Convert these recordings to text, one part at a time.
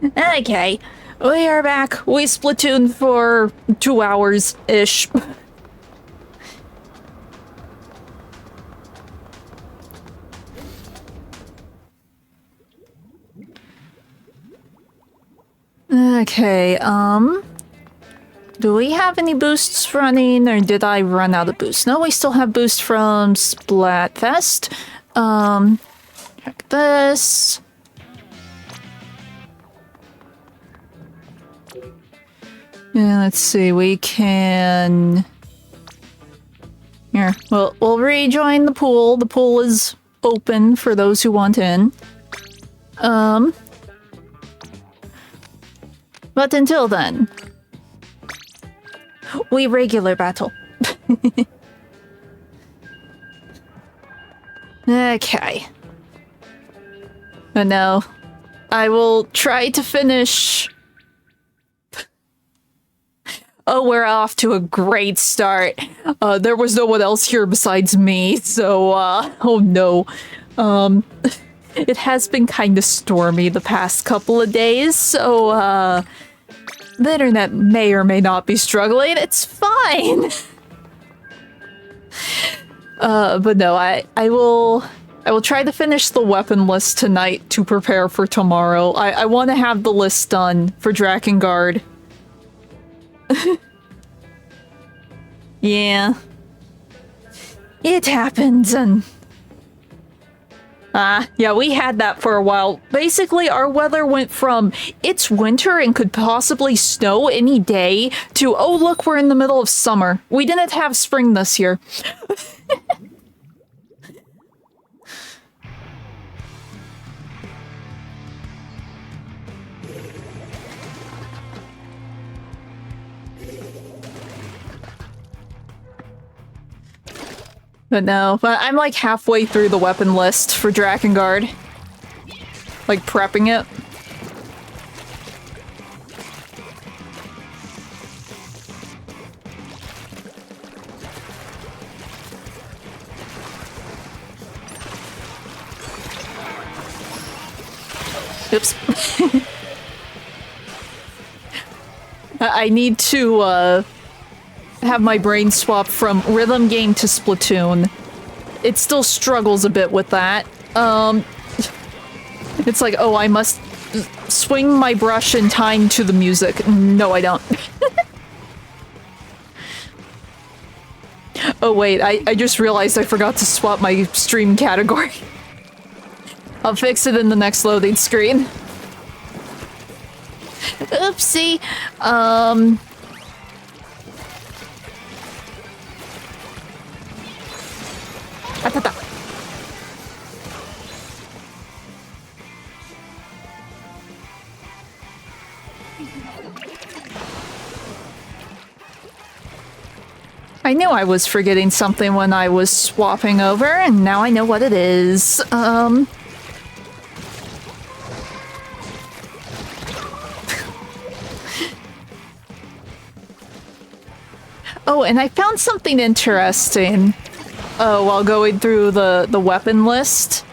Okay, we are back. We Splatoon for 2 hours-ish. Okay, do we have any boosts running, or did I run out of boosts? No, we still have boosts from Splatfest. Check this. Yeah, let's see, we can... Here, we'll rejoin the pool. The pool is open for those who want in. But until then, we regular battle. Okay. But no, I will try to finish... Oh, we're off to a great start. There was no one else here besides me, so, oh no. It has been kind of stormy the past couple of days, so, the internet may or may not be struggling. It's fine! But no, I will try to finish the weapon list tonight to prepare for tomorrow. I want to have the list done for Drakengard. Yeah. It happens, and... yeah, we had that for a while. Basically, our weather went from, it's winter and could possibly snow any day, to, oh look, we're in the middle of summer. We didn't have spring this year. But no, but I'm like halfway through the weapon list for Drakengard. Like prepping it. Oops. I need to, have my brain swap from rhythm game to Splatoon. It still struggles a bit with that. It's like, oh, I must swing my brush in time to the music. No, I don't. Oh wait, I just realized I forgot to swap my stream category. I'll fix it in the next loading screen. Oopsie. I knew I was forgetting something when I was swapping over, and now I know what it is. Oh, and I found something interesting. While going through the weapon list.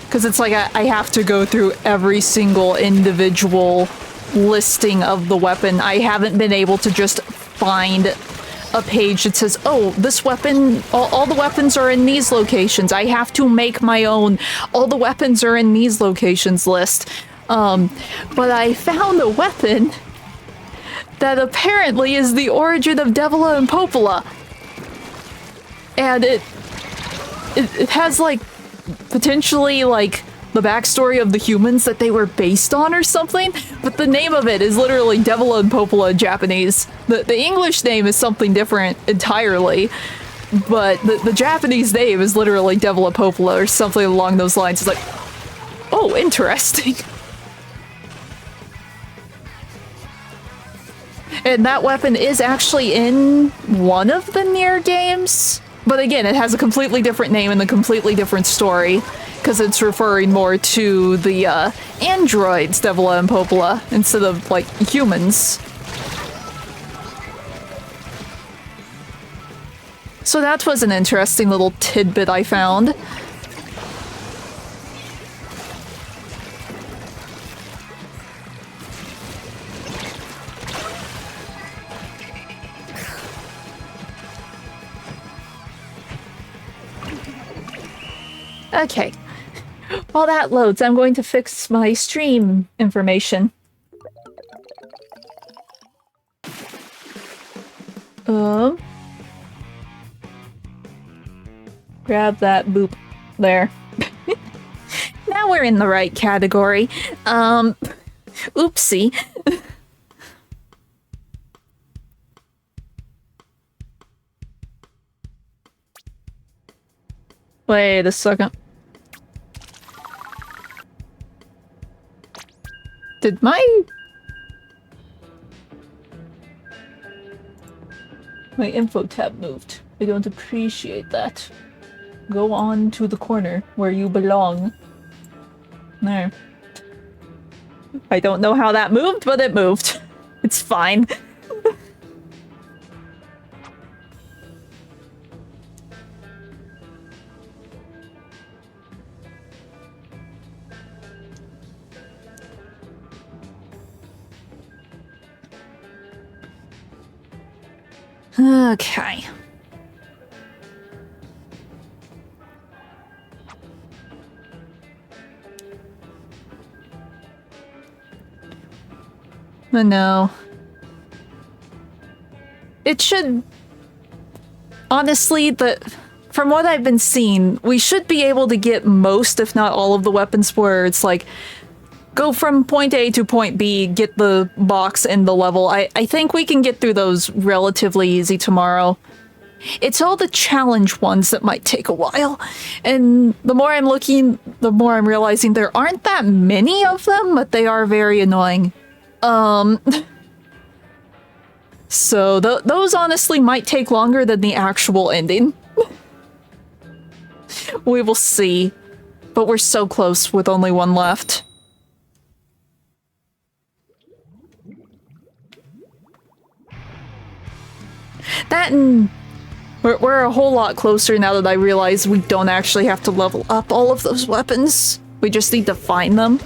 Because it's like I have to go through every single individual listing of the weapon. I haven't been able to just find a page that says, oh, this weapon, all the weapons are in these locations. I have to make my own, all the weapons are in these locations list. But I found a weapon that apparently is the origin of Devila and Popola. And it has, like, potentially, like, the backstory of the humans that they were based on or something, but the name of it is literally Devila and Popola in Japanese. The English name is something different entirely, but the Japanese name is literally Devila Popola or something along those lines. It's like, oh, interesting. And that weapon is actually in one of the Nier games. But again, it has a completely different name and a completely different story, because it's referring more to the androids, Devila and Popola, instead of, like, humans. So that was an interesting little tidbit I found. Okay. While that loads, I'm going to fix my stream information. Grab that boop. There. Now we're in the right category. Oopsie. Wait a second. Did my info tab moved? I don't appreciate that. Go on to the corner where you belong. There. I don't know how that moved, but it moved. It's fine. Okay. No. It should... Honestly, from what I've been seeing, we should be able to get most, if not all of the weapons where it's like, go from point A to point B, get the box and the level. I think we can get through those relatively easy tomorrow. It's all the challenge ones that might take a while. And the more I'm looking, the more I'm realizing there aren't that many of them, but they are very annoying. So those honestly might take longer than the actual ending. We will see. But we're so close with only one left. That and we're a whole lot closer now that I realize we don't actually have to level up all of those weapons. We just need to find them.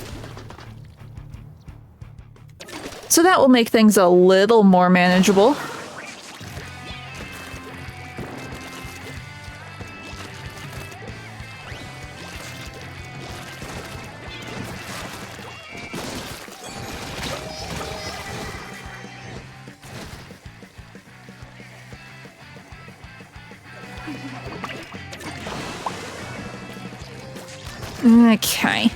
So that will make things a little more manageable. Okay.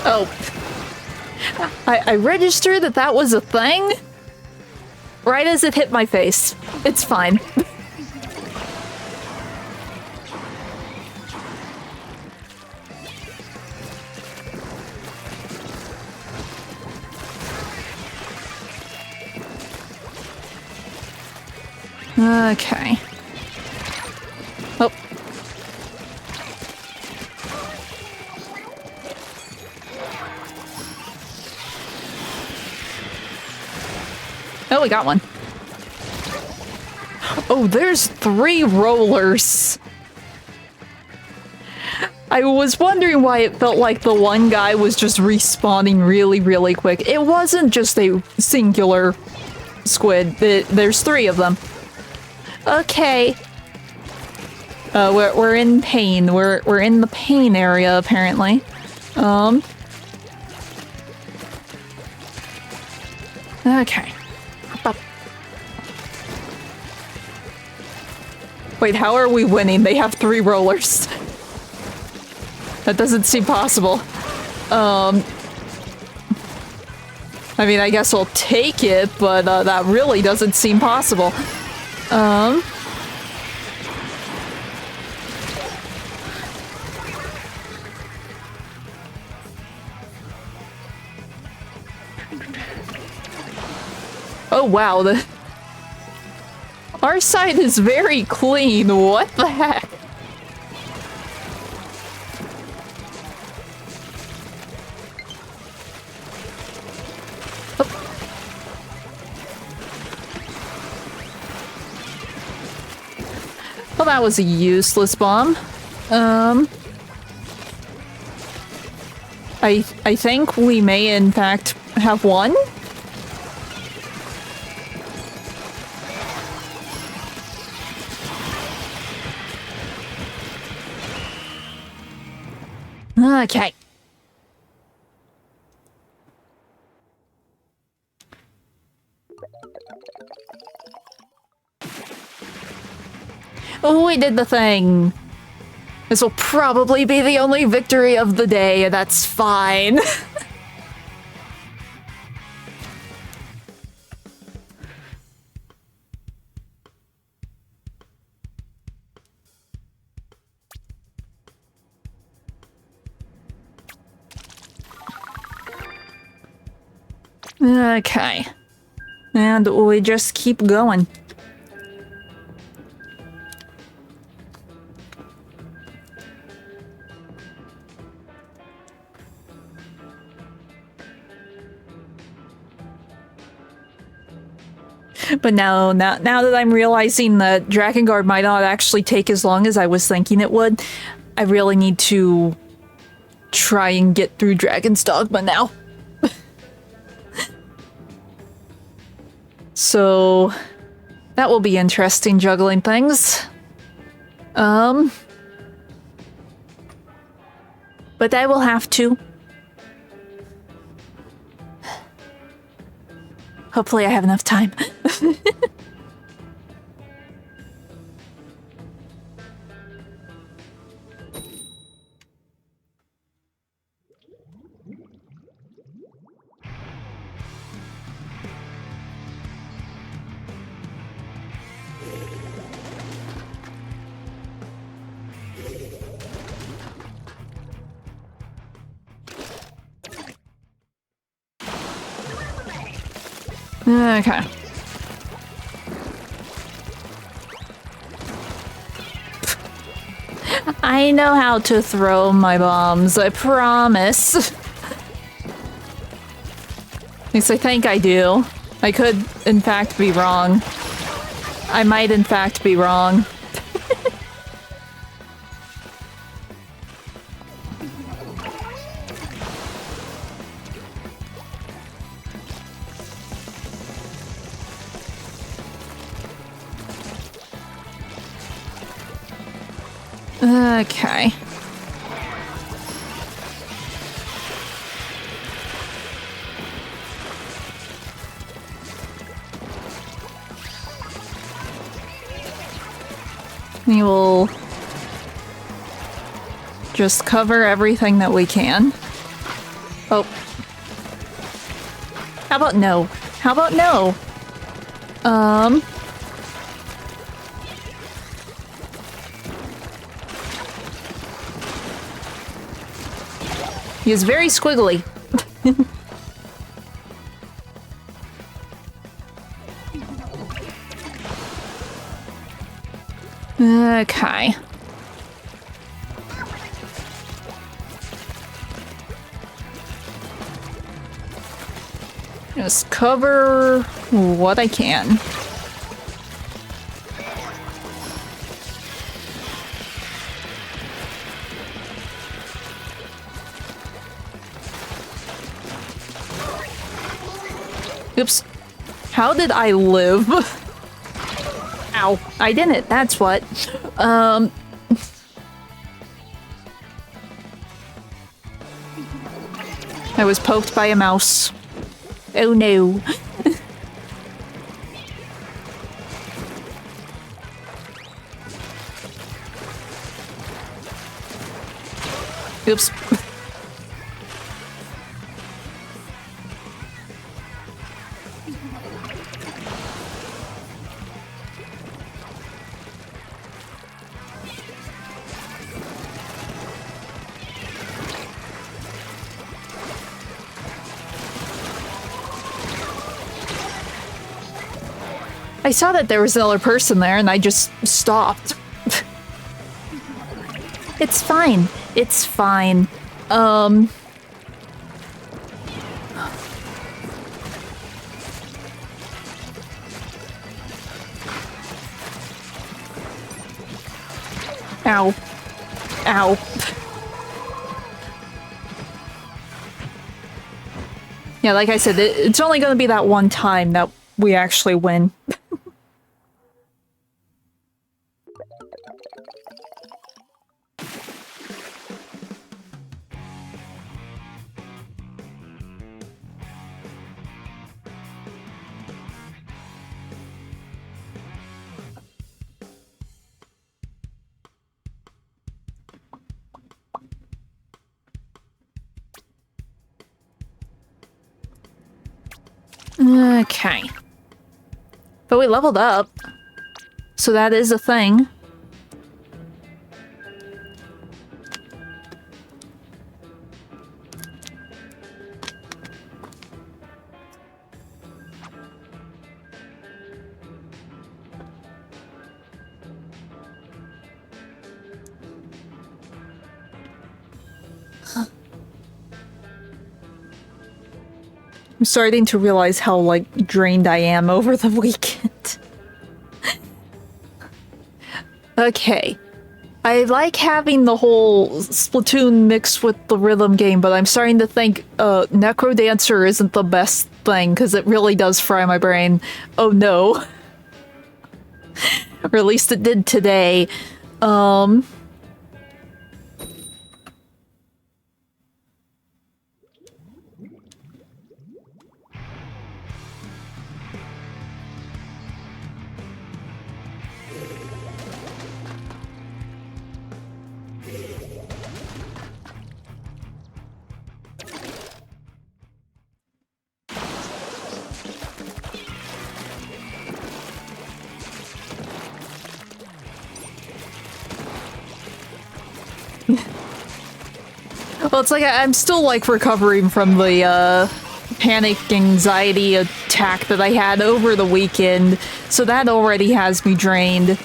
Oh. I registered that that was a thing right as it hit my face. It's fine. Okay. Oh. Oh, we got one. Oh, there's 3 rollers. I was wondering why it felt like the one guy was just respawning really, really quick. It wasn't just a singular squid. There's 3 of them. Okay. We're in pain. We're in the pain area, apparently. Okay. Wait, how are we winning? They have 3 rollers. That doesn't seem possible. I mean, I guess we'll take it, but that really doesn't seem possible. Oh wow, our side is very clean. What the heck? Oh. Well, that was a useless bomb. I think we may in fact have won. Okay. Oh, we did the thing. This will probably be the only victory of the day, that's fine. Okay. And we just keep going. But now that I'm realizing that Dragon Guard might not actually take as long as I was thinking it would, I really need to try and get through Dragon's Dogma now. So that will be interesting, juggling things. But I will have to. Hopefully I have enough time. Okay. I know how to throw my bombs, I promise. At least I think I do. I could, in fact, be wrong. I might, in fact, be wrong. Okay. We will just cover everything that we can. Oh. How about no? How about no? He is very squiggly. Okay. Just cover what I can. Oops. How did I live? Ow. I didn't, that's what. I was poked by a mouse. Oh no. Oops. I saw that there was another person there and I just stopped. It's fine. It's fine. Ow. Ow. Yeah, like I said, it's only gonna be that one time that we actually win. Okay. But we leveled up. So that is a thing. I'm starting to realize how, like, drained I am over the weekend. Okay. I like having the whole Splatoon mixed with the rhythm game, but I'm starting to think NecroDancer isn't the best thing, because it really does fry my brain. Oh no. Or at least it did today. Well, it's like I'm still, like, recovering from the, panic anxiety attack that I had over the weekend, so that already has me drained.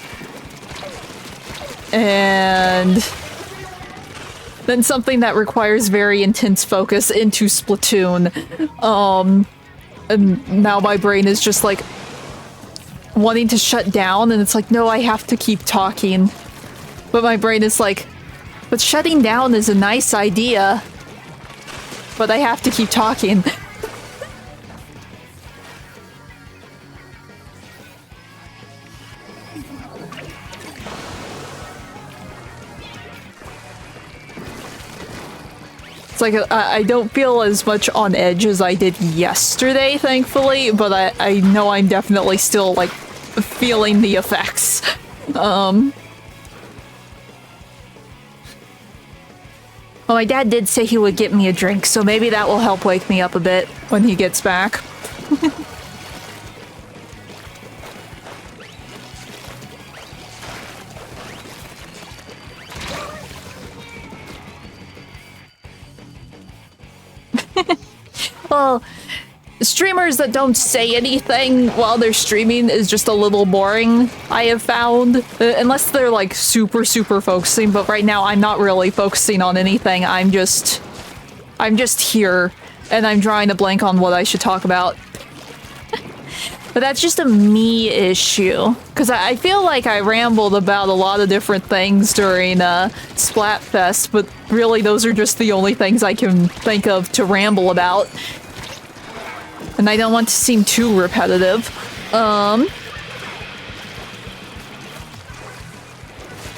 And then something that requires very intense focus into Splatoon. And now my brain is just, like, wanting to shut down, and it's like, no, I have to keep talking. But my brain is like, but shutting down is a nice idea. But I have to keep talking. It's like I don't feel as much on edge as I did yesterday, thankfully, but I know I'm definitely still, like, feeling the effects. Well, my dad did say he would get me a drink, so maybe that will help wake me up a bit when he gets back. Well, streamers that don't say anything while they're streaming is just a little boring, I have found. Unless they're, like, super focusing, but right now I'm not really focusing on anything. I'm just here, and I'm drawing a blank on what I should talk about. But that's just a me issue, because I feel like I rambled about a lot of different things during Splatfest, but really those are just the only things I can think of to ramble about. And I don't want to seem too repetitive.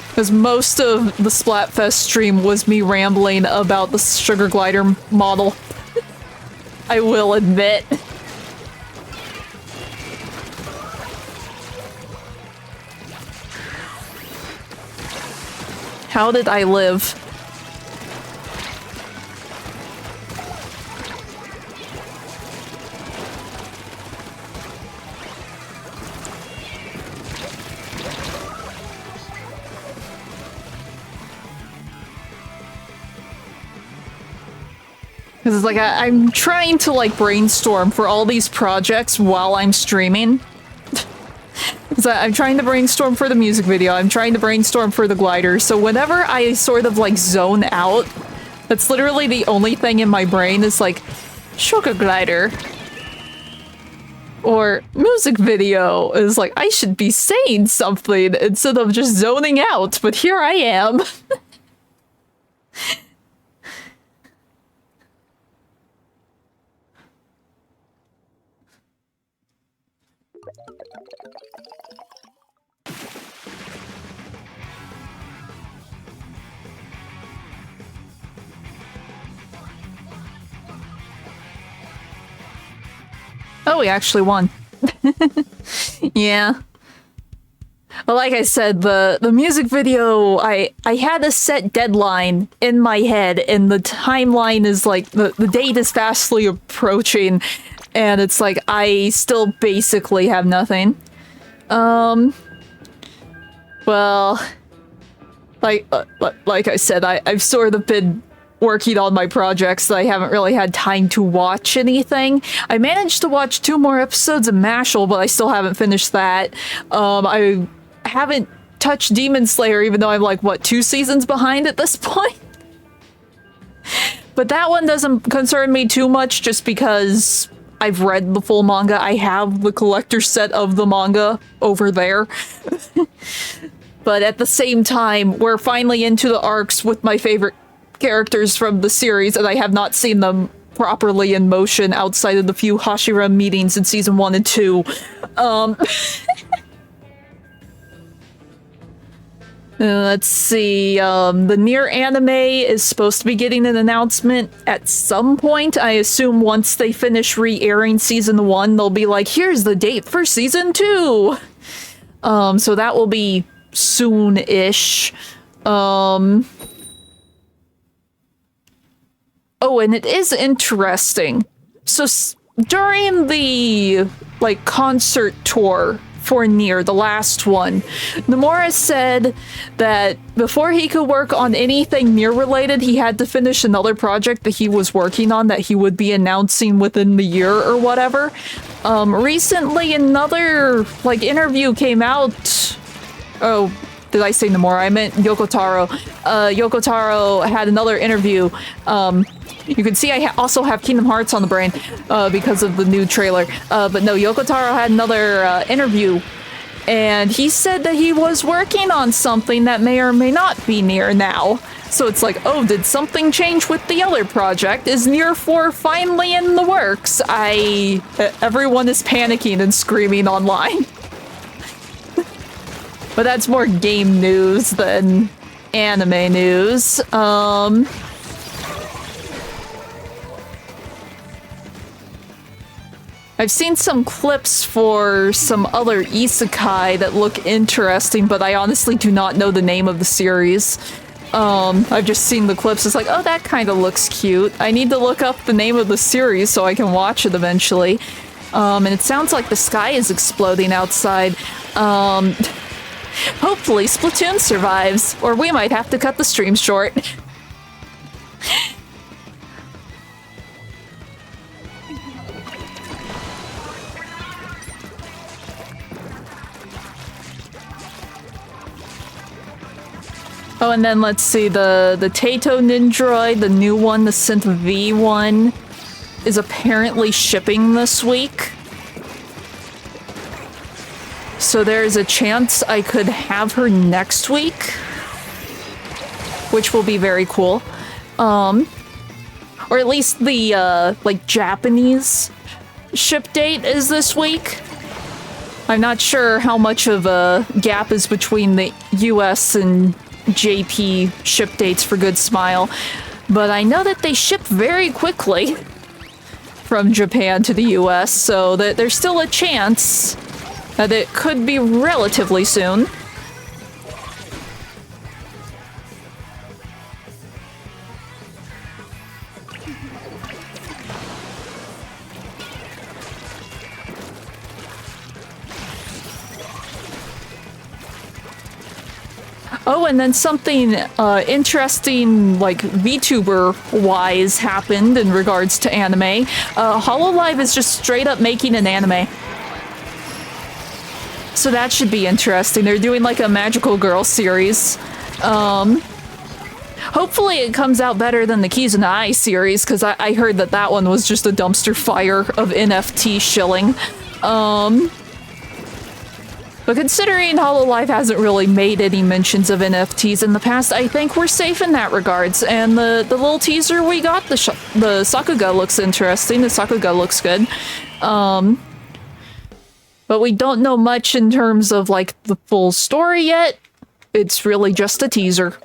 Because most of the Splatfest stream was me rambling about the sugar glider model. I will admit. How did I live? Because it's like, I'm trying to, like, brainstorm for all these projects while I'm streaming. So I'm trying to brainstorm for the music video, I'm trying to brainstorm for the glider, so whenever I sort of, like, zone out, that's literally the only thing in my brain is like, sugar glider. Or music video is like, I should be saying something instead of just zoning out, but here I am. Oh, we actually won. Yeah. Well, like I said, the music video, I had a set deadline in my head, and the timeline is like, the date is fastly approaching, and it's like, I still basically have nothing. Well, like I said, I've sort of been working on my projects, so I haven't really had time to watch anything. I managed to watch 2 more episodes of Mashal, but I still haven't finished that. I haven't touched Demon Slayer, even though I'm like, what, 2 seasons behind at this point? But that one doesn't concern me too much, just because I've read the full manga. I have the collector set of the manga over there. But at the same time, we're finally into the arcs with my favorite characters from the series, and I have not seen them properly in motion outside of the few Hashira meetings in season 1 and 2. Let's see, the Nier anime is supposed to be getting an announcement at some point. I assume once they finish re-airing season 1, they'll be like, here's the date for season 2! So that will be soon-ish. Oh, and it is interesting. So during the, like, concert tour for Nier, the last one, Nomura said that before he could work on anything Nier related, he had to finish another project that he was working on that he would be announcing within the year or whatever. Recently, another, like, interview came out. Oh, did I say Nomura? I meant Yoko Taro. Yoko Taro had another interview. You can see I also have Kingdom Hearts on the brain because of the new trailer. But no, Yoko Taro had another interview, and he said that he was working on something that may or may not be Nier now. So it's like, oh, did something change with the other project? Is Nier 4 finally in the works? Everyone is panicking and screaming online. But that's more game news than anime news. I've seen some clips for some other isekai that look interesting, but I honestly do not know the name of the series. I've just seen the clips. It's like, oh, that kind of looks cute. I need to look up the name of the series so I can watch it eventually. And it sounds like the sky is exploding outside. Hopefully Splatoon survives, or we might have to cut the stream short. Oh, and then let's see, the Taito Nindroid, the new one, the Synth V one, is apparently shipping this week. So there's a chance I could have her next week, which will be very cool. Or at least the, like, Japanese ship date is this week. I'm not sure how much of a gap is between the US and JP ship dates for Good Smile, but I know that they ship very quickly from Japan to the US, so that there's still a chance that it could be relatively soon. Oh, and then something interesting, like VTuber-wise, happened in regards to anime. Hololive is just straight up making an anime. So that should be interesting. They're doing like a Magical Girl series. Hopefully it comes out better than the Kizuna Ai series, because I heard that that one was just a dumpster fire of NFT shilling. But considering Hololive hasn't really made any mentions of NFTs in the past, I think we're safe in that regards. And the little teaser we got, the Sakuga looks interesting. The Sakuga looks good. But we don't know much in terms of, like, the full story yet. It's really just a teaser.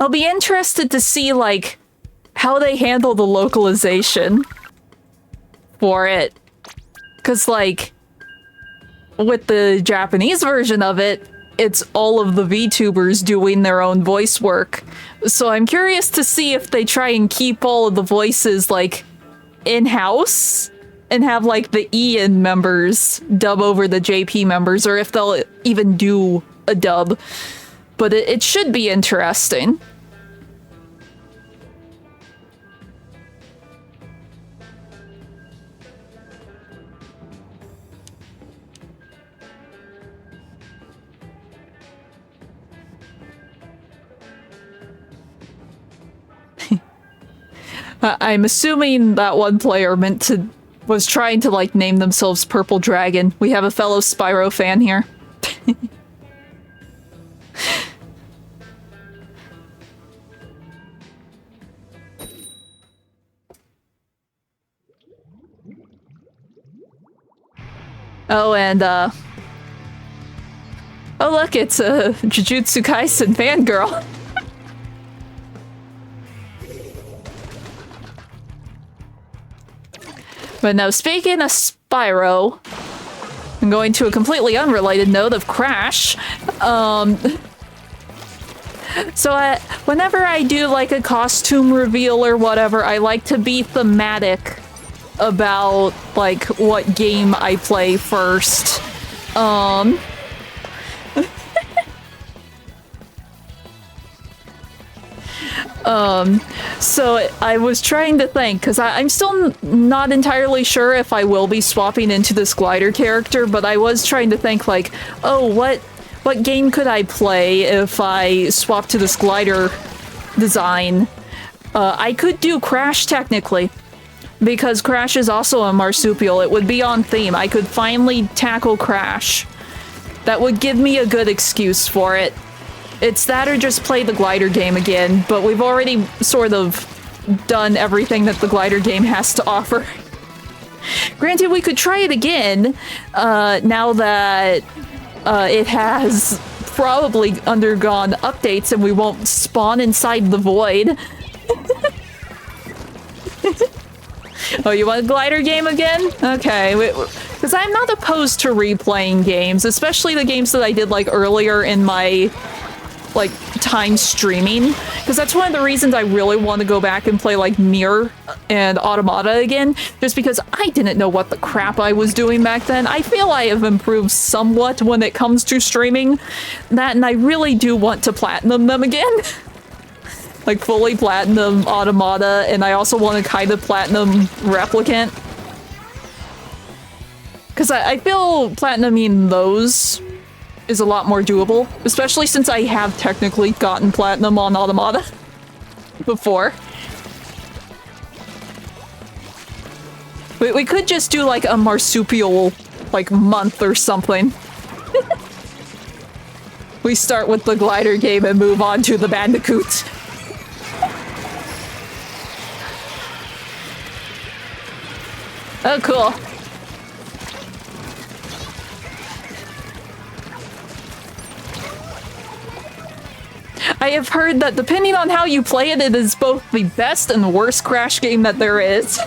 I'll be interested to see, like, how they handle the localization for it. Because, like, with the Japanese version of it, it's all of the VTubers doing their own voice work. So I'm curious to see if they try and keep all of the voices, like, in-house and have, like, the Ian members dub over the JP members, or if they'll even do a dub. But it should be interesting. I'm assuming that one player was trying to, like, name themselves Purple Dragon. We have a fellow Spyro fan here. Oh, and, oh look, it's a Jujutsu Kaisen fangirl. But now, speaking of Spyro, I'm going to a completely unrelated note of Crash. So whenever I do, like, a costume reveal or whatever, I like to be thematic about, like, what game I play first. So I was trying to think, because I'm still not entirely sure if I will be swapping into this glider character, but I was trying to think, like, oh, what game could I play if I swap to this glider design? I could do Crash, technically, because Crash is also a marsupial. It would be on theme. I could finally tackle Crash. That would give me a good excuse for it. It's that or just play the glider game again, but we've already sort of done everything that the glider game has to offer. Granted, we could try it again, now that it has probably undergone updates and we won't spawn inside the void. Oh, you want a glider game again? Okay, because I'm not opposed to replaying games, especially the games that I did, like, earlier in my, like, time streaming, because that's one of the reasons I really want to go back and play, like, Nier and Automata again, just because I didn't know what the crap I was doing back then. I feel I have improved somewhat when it comes to streaming that, and I really do want to platinum them again. Like, fully platinum Automata, and I also want to kind of platinum Replicant. Because I feel platinuming those is a lot more doable, especially since I have technically gotten platinum on Automata before. We could just do, like, a marsupial, like, month or something. We start with the glider game and move on to the Bandicoot. Oh, cool. I have heard that depending on how you play it, it is both the best and the worst Crash game that there is.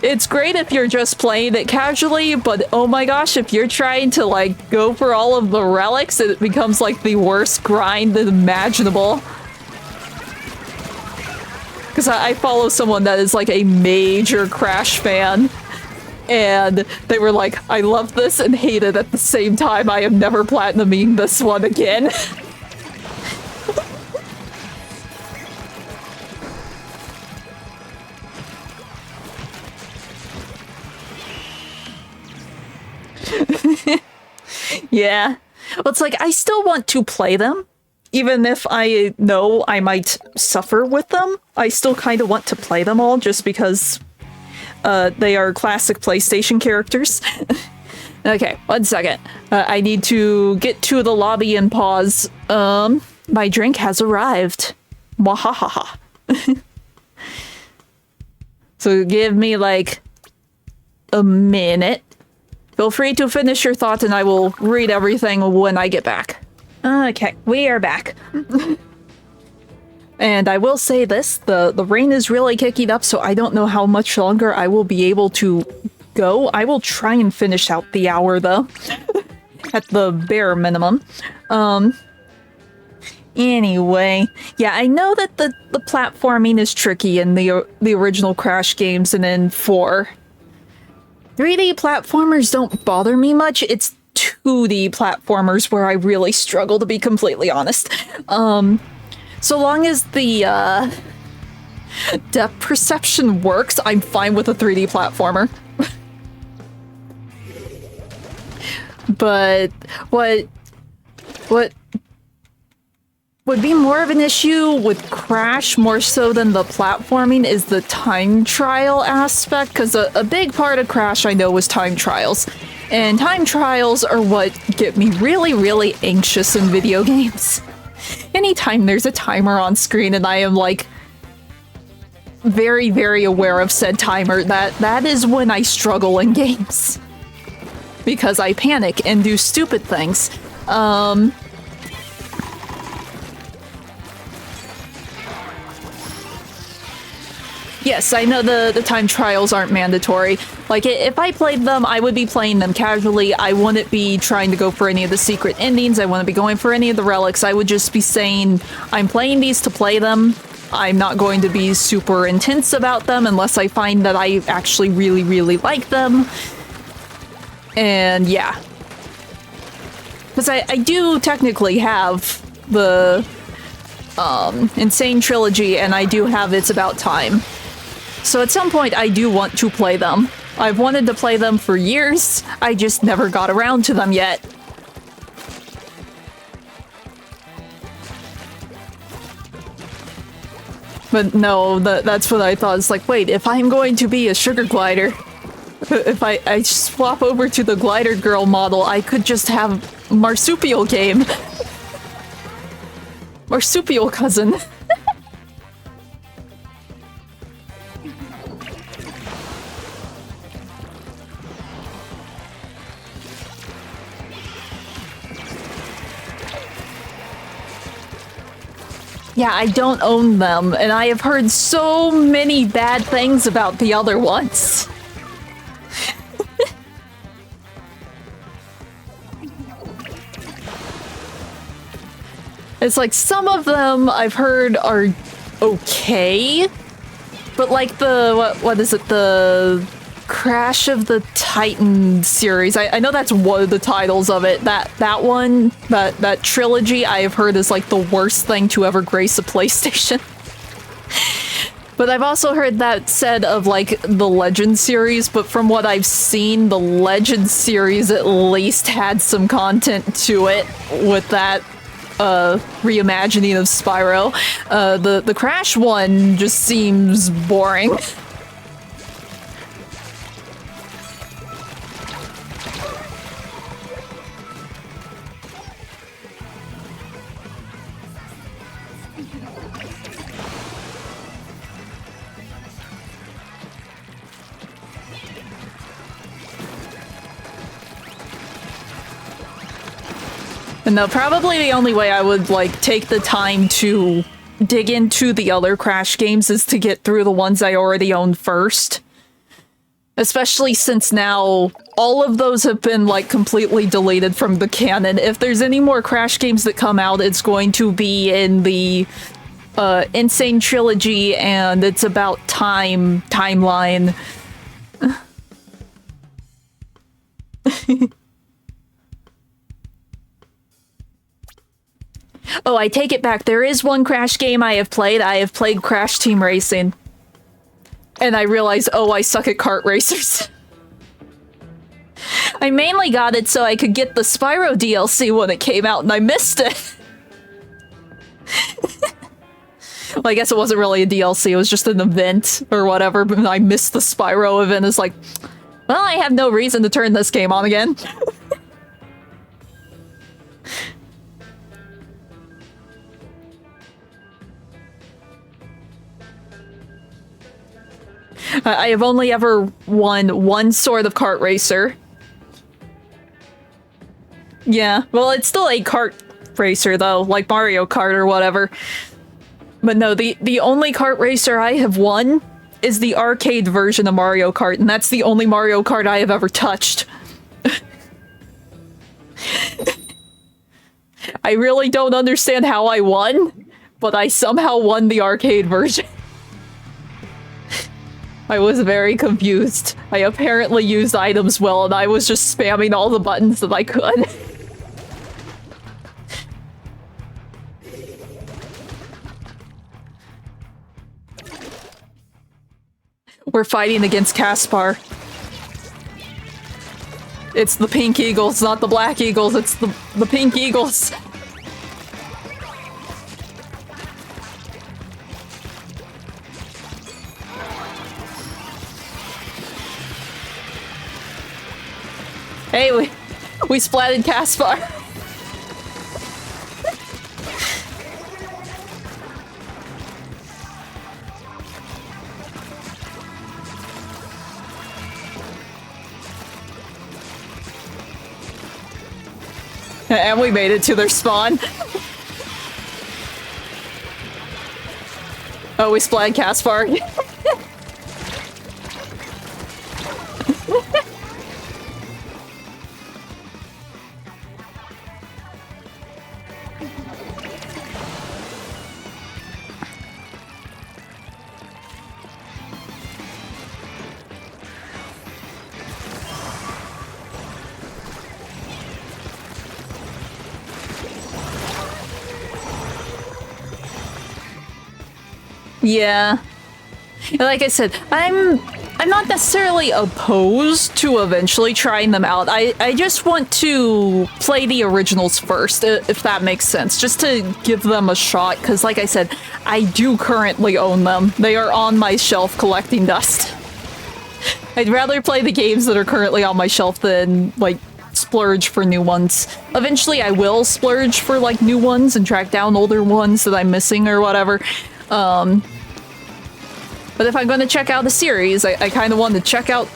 It's great if you're just playing it casually, but oh my gosh, if you're trying to, like, go for all of the relics, it becomes, like, the worst grind imaginable. Because I follow someone that is, like, a major Crash fan, and they were like, I love this and hate it at the same time. I am never platinuming this one again. Yeah. Well, it's like, I still want to play them. Even if I know I might suffer with them, I still kind of want to play them all just because they are classic PlayStation characters. Okay, 1 second. I need to get to the lobby and pause. My drink has arrived. Mwahaha. So give me like a minute. Feel free to finish your thoughts and I will read everything when I get back. Okay, we are back. And I will say this, the rain is really kicking up, so I don't know how much longer I will be able to go. I will try and finish out the hour, though. At the bare minimum. Anyway, yeah, I know that the platforming is tricky in the original Crash games and in 4. 3D platformers don't bother me much. It's 2D platformers where I really struggle, to be completely honest. So long as the depth perception works, I'm fine with a 3D platformer. But what would be more of an issue with Crash, more so than the platforming, is the time trial aspect, because a big part of Crash I know was time trials. And time trials are what get me really, really anxious in video games. Anytime there's a timer on screen and I am like very, very aware of said timer, that is when I struggle in games. Because I panic and do stupid things. Yes, I know the time trials aren't mandatory. Like, if I played them, I would be playing them casually. I wouldn't be trying to go for any of the secret endings. I wouldn't be going for any of the relics. I would just be saying, I'm playing these to play them. I'm not going to be super intense about them unless I find that I actually really, really like them. And yeah. Because I do technically have the Insane Trilogy, and I do have It's About Time. So at some point, I do want to play them. I've wanted to play them for years, I just never got around to them yet. But no, that's what I thought. It's like, wait, if I'm going to be a sugar glider, if I swap over to the glider girl model, I could just have Marsupial game. Marsupial cousin. Yeah, I don't own them, and I have heard so many bad things about the other ones. It's like, some of them I've heard are okay, but like what is it, the Crash of the Titan series, I know that's one of the titles of it, that one, that trilogy I have heard is like the worst thing to ever grace a PlayStation. But I've also heard that said of like the Legend series, but from what I've seen, the Legend series at least had some content to it with that reimagining of Spyro. The Crash one just seems boring. No, probably the only way I would, like, take the time to dig into the other Crash games is to get through the ones I already own first. Especially since now all of those have been, like, completely deleted from the canon. If there's any more Crash games that come out, it's going to be in the Insane Trilogy and It's About Time timeline. Oh, I take it back. There is one Crash game I have played. I have played Crash Team Racing. And I realized, oh, I suck at kart racers. I mainly got it so I could get the Spyro DLC when it came out, and I missed it. Well, I guess it wasn't really a DLC, it was just an event or whatever, but I missed the Spyro event. It's like, well, I have no reason to turn this game on again. I have only ever won one sort of kart racer. Yeah, well, it's still a kart racer, though, like Mario Kart or whatever. But no, the only kart racer I have won is the arcade version of Mario Kart, and that's the only Mario Kart I have ever touched. I really don't understand how I won, but I somehow won the arcade version. I was very confused. I apparently used items well, and I was just spamming all the buttons that I could. We're fighting against Caspar. It's the pink eagles, not the black eagles. It's the pink eagles. Hey, we splatted Caspar. And we made it to their spawn. Oh, we splatted Caspar. Yeah. Like I said, I'm not necessarily opposed to eventually trying them out. I just want to play the originals first, if that makes sense. Just to give them a shot, because like I said, I do currently own them. They are on my shelf collecting dust. I'd rather play the games that are currently on my shelf than, like, splurge for new ones. Eventually I will splurge for, like, new ones and track down older ones that I'm missing or whatever. But if I'm going to check out the series, I kind of want to check out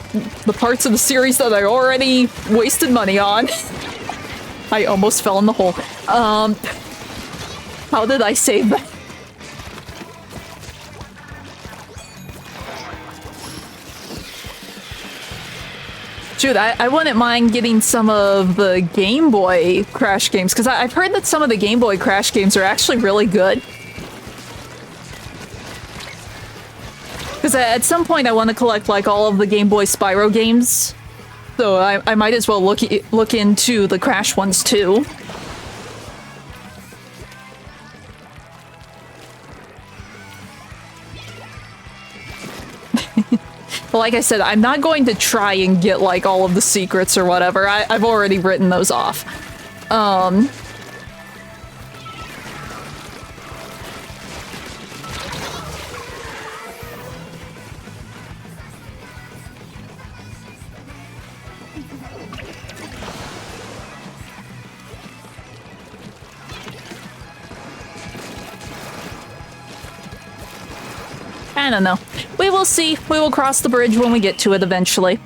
the parts of the series that I already wasted money on. I almost fell in the hole. How did I save that? Dude, I wouldn't mind getting some of the Game Boy Crash games, because I've heard that some of the Game Boy Crash games are actually really good. Because at some point I want to collect, like, all of the Game Boy Spyro games. So I might as well look into the Crash ones, too. But like I said, I'm not going to try and get, like, all of the secrets or whatever. I've already written those off. I don't know. We will see. We will cross the bridge when we get to it eventually.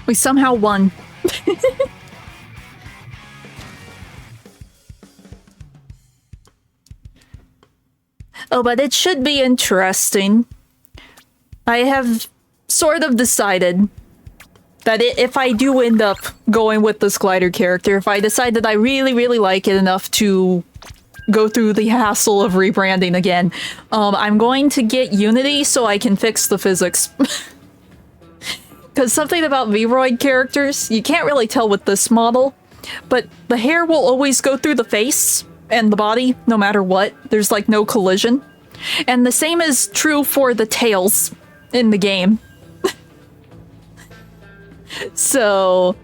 We somehow won. Oh, but it should be interesting. I have sort of decided that if I do end up going with this glider character, if I decide that I really, really like it enough to go through the hassle of rebranding again, I'm going to get Unity so I can fix the physics. Because something about Vroid characters, you can't really tell with this model, but the hair will always go through the face and the body, no matter what. There's like no collision. And the same is true for the tails in the game. So,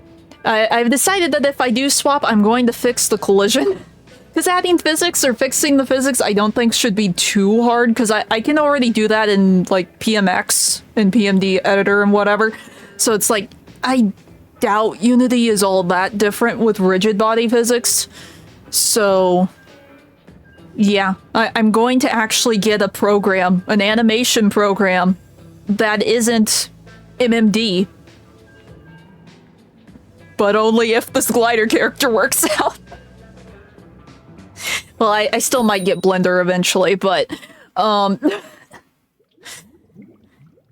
I've decided that if I do swap, I'm going to fix the collision. Because adding physics or fixing the physics I don't think should be too hard, because I can already do that in, like, PMX and PMD editor and whatever. So it's like, I doubt Unity is all that different with rigid body physics. So, yeah, I'm going to actually get a program, an animation program, that isn't MMD. But only if this glider character works out. Well, I still might get Blender eventually, but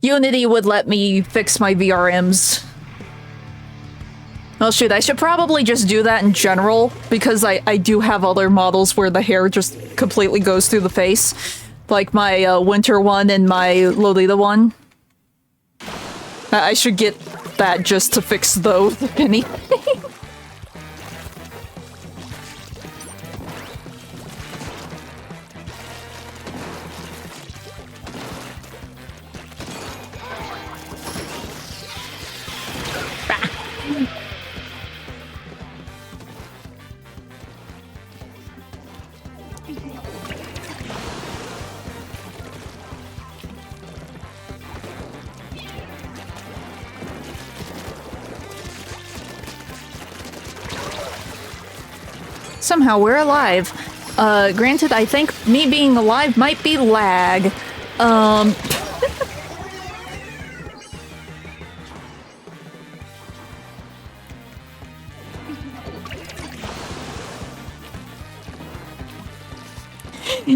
Unity would let me fix my VRMs. Well, shoot, I should probably just do that in general, because I do have other models where the hair just completely goes through the face. Like my Winter one and my Lolita one. I should get that just to fix those, if anything. Somehow we're alive. Granted, I think me being alive might be lag.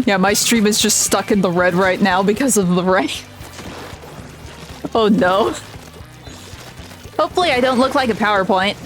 Yeah, my stream is just stuck in the red right now because of the rain. Oh no. Hopefully I don't look like a PowerPoint.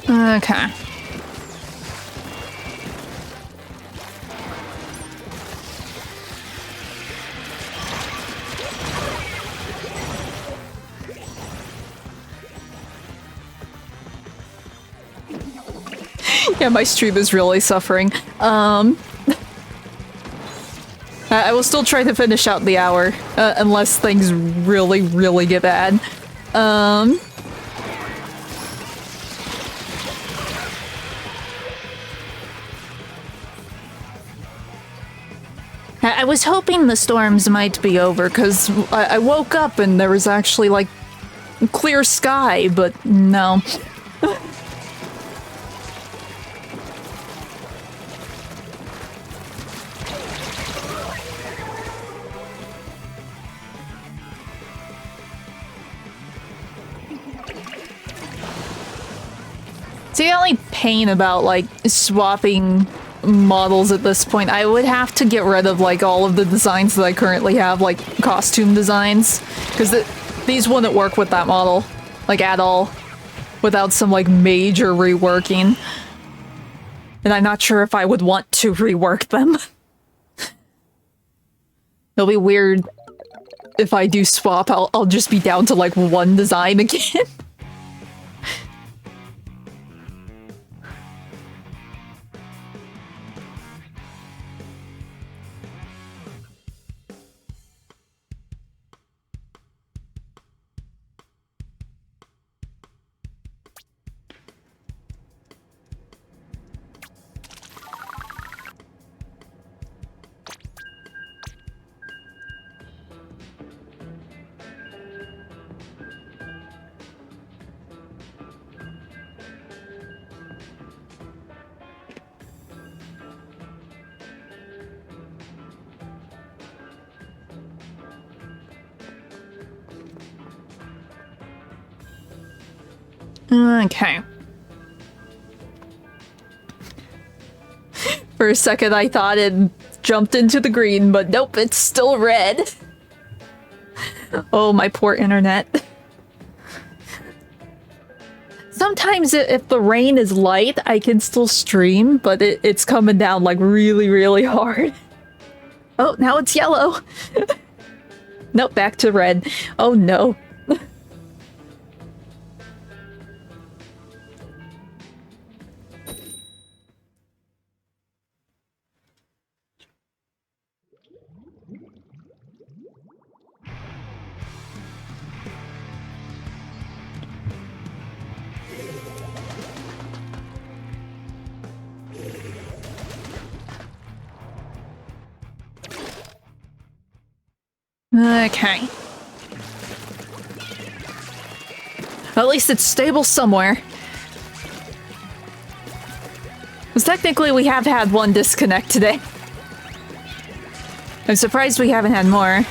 Okay. Yeah, my stream is really suffering. I will still try to finish out the hour, unless things really, really get bad. I was hoping the storms might be over, because I woke up and there was actually, like, clear sky, but no. It's the only pain about, like, swapping models at this point. I would have to get rid of, like, all of the designs that I currently have, like, costume designs. Because these wouldn't work with that model, like, at all. Without some, like, major reworking. And I'm not sure if I would want to rework them. It'll be weird if I do swap, I'll just be down to, like, one design again. Okay. For a second, I thought it jumped into the green, but nope, it's still red. Oh, my poor internet. Sometimes if the rain is light, I can still stream, but it's coming down like really, really hard. Oh, now it's yellow. Nope, back to red. Oh no. Okay. At least it's stable somewhere. Because technically we have had one disconnect today. I'm surprised we haven't had more.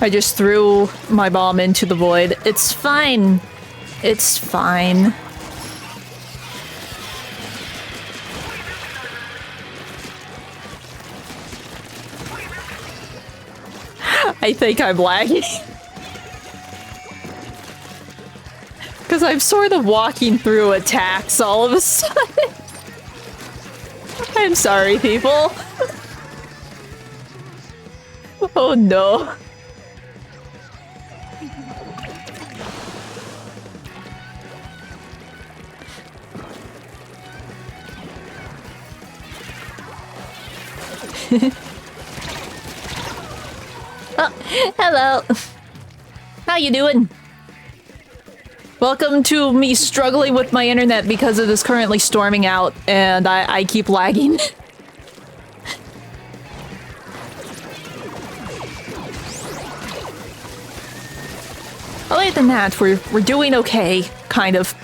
I just threw my bomb into the void. It's fine. It's fine. I think I'm lagging. Because I'm sort of walking through attacks all of a sudden. I'm sorry, people. Oh no. Oh, hello. How you doing? Welcome to me struggling with my internet because it is currently storming out and I keep lagging. Other than that, we're doing okay, kind of.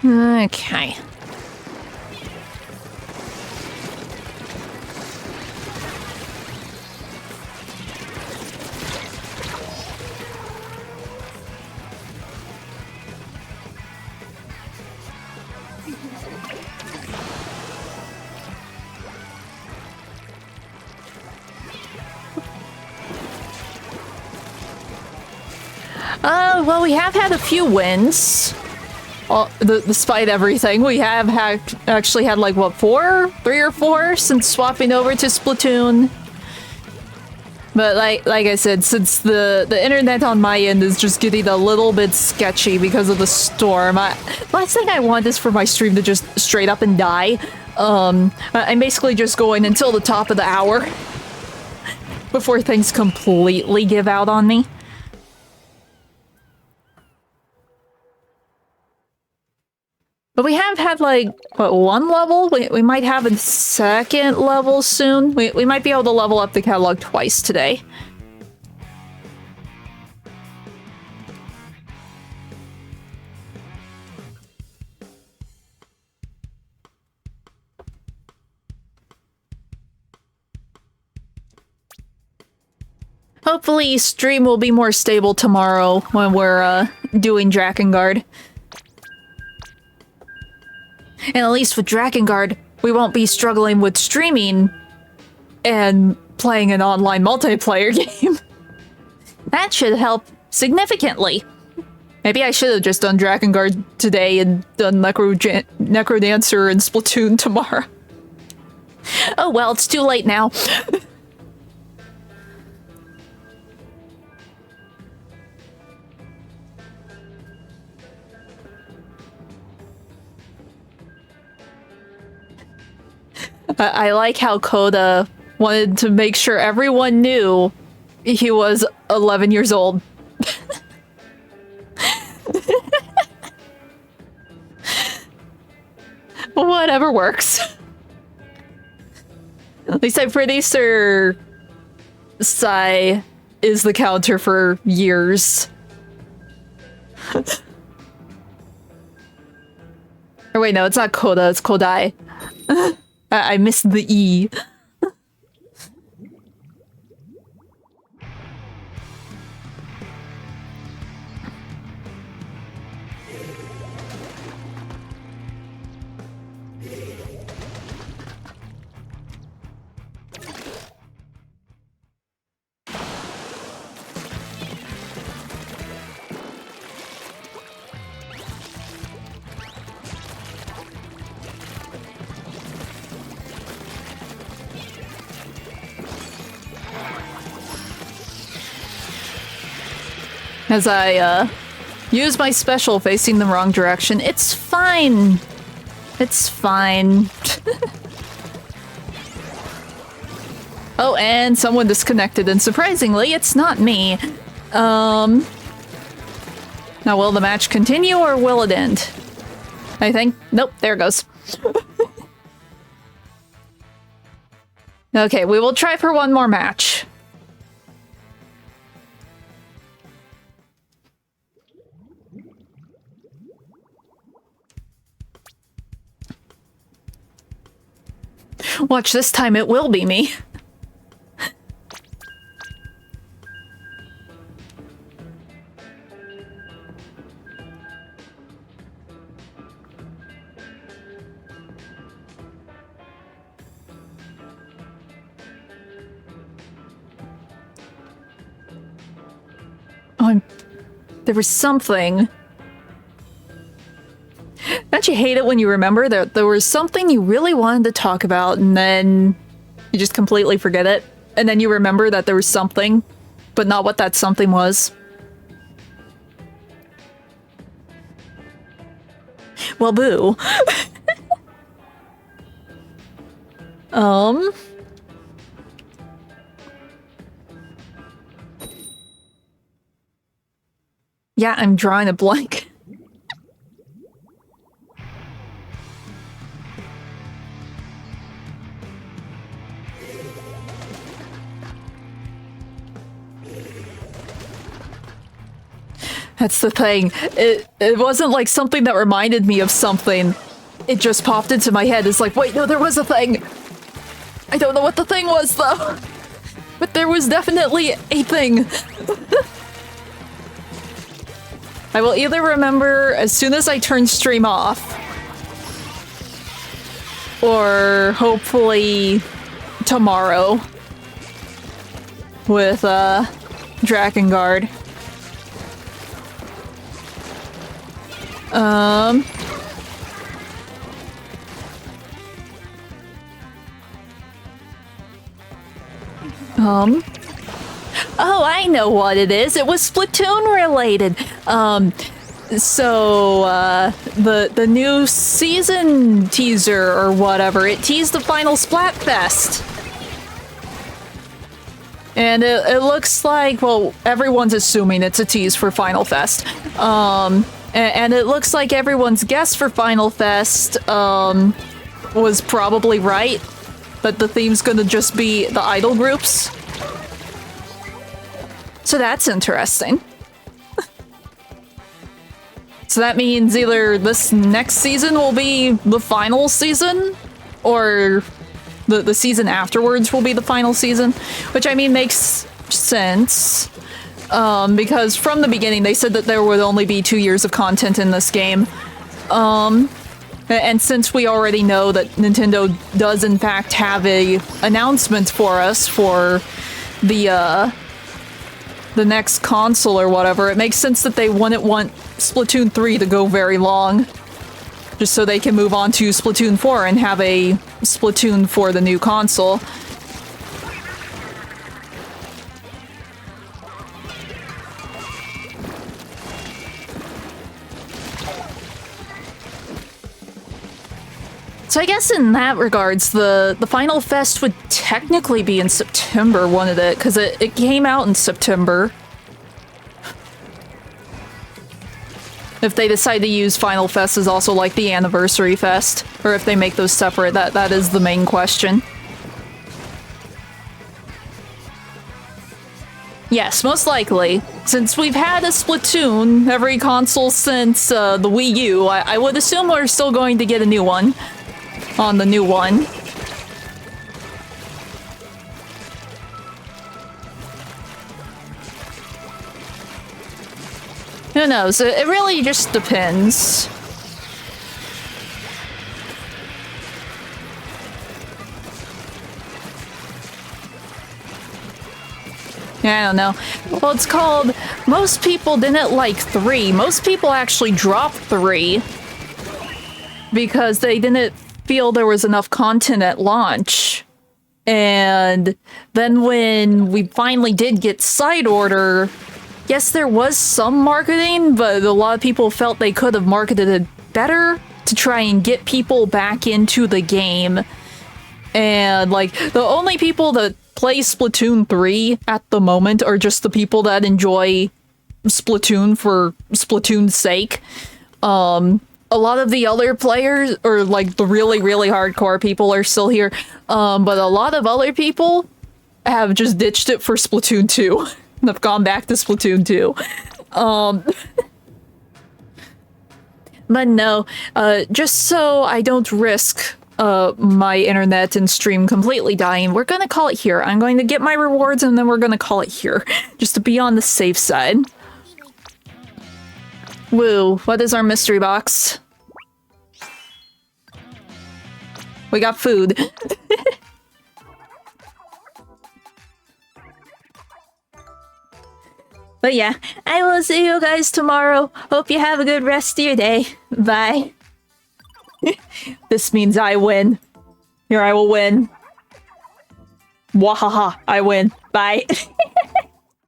Okay. Well, we have had a few wins. Despite everything, we have actually had like, what, 3 or 4 since swapping over to Splatoon. But like I said, since the internet on my end is just getting a little bit sketchy because of the storm, last thing I want is for my stream to just straight up and die. I'm basically just going until the top of the hour before things completely give out on me. But we have had, like, what, 1 level? We might have a 2nd level soon. We might be able to level up the catalog twice today. Hopefully stream will be more stable tomorrow when we're doing Drakengard. And at least with Drakengard, we won't be struggling with streaming and playing an online multiplayer game. That should help significantly. Maybe I should have just done Drakengard today and done NecroDancer and Splatoon tomorrow. Oh well, it's too late now. I like how Coda wanted to make sure everyone knew he was 11 years old. Whatever works. At least I'm pretty sure Sai is the counter for years. Or wait, no, it's not Coda, it's Kodai. I missed the E. As I, use my special facing the wrong direction. It's fine. It's fine. Oh, and someone disconnected, and surprisingly, it's not me. Now will the match continue, or will it end? I think... Nope, there it goes. Okay, we will try for one more match. Watch, this time it will be me. Oh, there was something. Don't you hate it when you remember that there was something you really wanted to talk about and then you just completely forget it? And then you remember that there was something, but not what that something was? Well, boo. Yeah, I'm drawing a blank. That's the thing. It wasn't like something that reminded me of something. It just popped into my head. It's like, wait, no, there was a thing. I don't know what the thing was, though. But there was definitely a thing. I will either remember as soon as I turn stream off, or hopefully tomorrow with Drakengard. Oh, I know what it is. It was Splatoon related. The new season teaser or whatever, it teased the final Splatfest. And it looks like, well, everyone's assuming it's a tease for Final Fest. And it looks like everyone's guess for Final Fest was probably right. That the theme's gonna just be the idol groups. So that's interesting. So that means either this next season will be the final season, or the season afterwards will be the final season. Which, I mean, makes sense. Because from the beginning they said that there would only be 2 years of content in this game. And since we already know that Nintendo does in fact have a announcement for us for the next console or whatever, it makes sense that they wouldn't want Splatoon 3 to go very long. Just so they can move on to Splatoon 4 and have a Splatoon for the new console. So I guess in that regards, the final fest would technically be in September, wouldn't it? Because it came out in September. If they decide to use Final Fest as also like the Anniversary Fest, or if they make those separate, that is the main question. Yes, most likely. Since we've had a Splatoon every console since the Wii U, I would assume we're still going to get a new one on the new one. Who knows? It really just depends. I don't know. Well, it's called... Most people didn't like 3. Most people actually dropped 3 because they didn't feel there was enough content at launch. And then when we finally did get Side Order, yes, there was some marketing, but a lot of people felt they could have marketed it better to try and get people back into the game. And, like, the only people that play Splatoon 3 at the moment are just the people that enjoy Splatoon for Splatoon's sake. A lot of the other players, or like the really, really hardcore people are still here, but a lot of other people have just ditched it for Splatoon 2. And have gone back to Splatoon 2. But no, just so I don't risk my internet and stream completely dying, we're gonna call it here. I'm going to get my rewards and then we're gonna call it here, just to be on the safe side. Woo, what is our mystery box? We got food. But yeah, I will see you guys tomorrow. Hope you have a good rest of your day. Bye. This means I win. Here, I will win. Wahaha, I win. Bye.